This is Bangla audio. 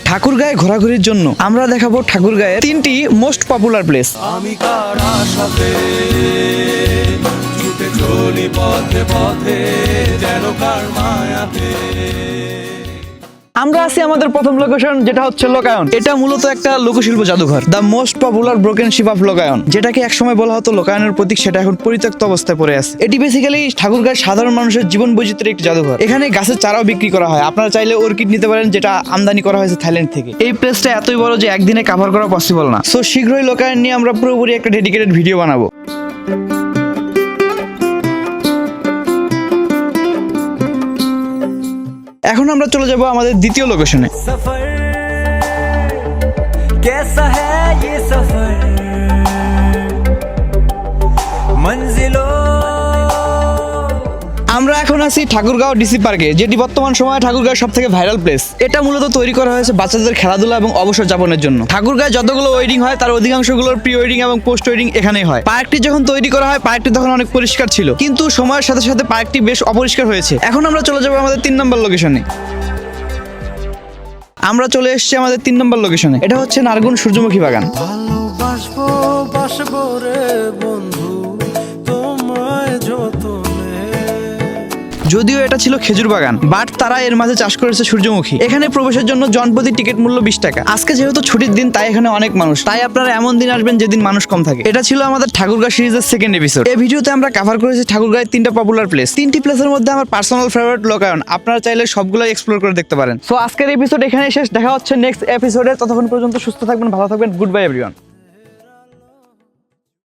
ঠাকুরগাঁয়ে ঘোরাঘুরির জন্য আমরা দেখাবো ঠাকুরগাঁয়ের 3টি মোস্ট পপুলার প্লেস। আমি কার আশাতে ছুটে চলি পথে পথে যেন কার মায়াতে। আমরা আছি আমাদের প্রথম লোকেশন, যেটা হচ্ছে লোকায়ন। এটা মূলত একটা লোকশিল্প জাদুঘর, the most popular broken ship of Lokayan, যেটাকে একসময় বলা হতো লোকায়নের প্রতীক, সেটা এখন পরিত্যক্ত অবস্থায় পড়ে আছে। এটি বেসিক্যালি ঠাকুরগাঁয়ের সাধারণ মানুষের জীবন বৈচিত্র্যের একটি জাদুঘর। এখানে গাছের চারাও বিক্রি করা হয়, আপনারা চাইলে অর্কিড নিতে পারেন, যেটা আমদানি করা হয়েছে থাইল্যান্ড থেকে। এই প্লেসটা এতই বড় যে একদিনে কভার করা পসিবল না। সো শীঘ্রই লোকায়ন নিয়ে আমরা পুরোপুরি একটা ডেডিকেটেড ভিডিও বানাবো। এখন আমরা চলে যাব আমাদের দ্বিতীয় লোকেশনে। সফর कैसा है ये सफर मंजिलों। আমরা এখন আছি ঠাকুরগাঁও ডিসি পার্কে, যেটি বর্তমান সময়ে ঠাকুরগাঁওর সব থেকে ভাইরাল প্লেস। এটা মূলত তৈরি করা হয়েছে বাচ্চাদের খেলাধুলা এবং অবসর যাপনের জন্য। ঠাকুরগাঁয়ে যতগুলো ওয়েডিং হয় তার অধিকাংশগুলোর প্রি ওয়েডিং এবং পোস্ট ওয়েডিং এখানেই হয়। পার্কটি যখন তৈরি করা হয় পার্কটি তখন অনেক পরিষ্কার ছিল, কিন্তু সময়ের সাথে সাথে পার্কটি বেশ অপরিষ্কার হয়েছে। এখন আমরা চলে যাবো আমাদের 3 নম্বর লোকেশনে। আমরা চলে এসেছি আমাদের 3 নম্বর লোকেশনে। এটা হচ্ছে নারগুন সূর্যমুখী বাগান। ভালোবাসবো বাসবো রে বন্ধু তোমায় যতনে। যদিও এটা ছিল খেজুর বাগান, বাট তারা এর মাঝে চাষ করেছে সূর্যমুখী। এখানে প্রবেশের জন্য জনপ্রতি টিকিট মূল্য 20 টাকা। আজকে যেহেতু ছুটির দিন তাই এখানে অনেক মানুষ, তাই আপনারা এমন দিন আসবেন যেদিন মানুষ কম থাকে। এটা ছিল আমাদের ঠাকুরগাঁও সিরিজের সেকেন্ড এপিসোড। এই ভিডিওতে আমরা কভার করেছি ঠাকুরগাঁয়ের 3টা পপুলার প্লেস। 3টি প্লেসের মধ্যে আমার পার্সোনাল ফেভারিট লোকায়ন। আপনারা চাইলে সবগুলো এক্সপ্লোর করে দেখতে পারেন। সো আজকের এপিসোড এখানেই শেষ। দেখা হচ্ছে নেক্সট এপিসোডে। ততক্ষণ পর্যন্ত সুস্থ থাকবেন, ভালো থাকবেন। Good bye everyone.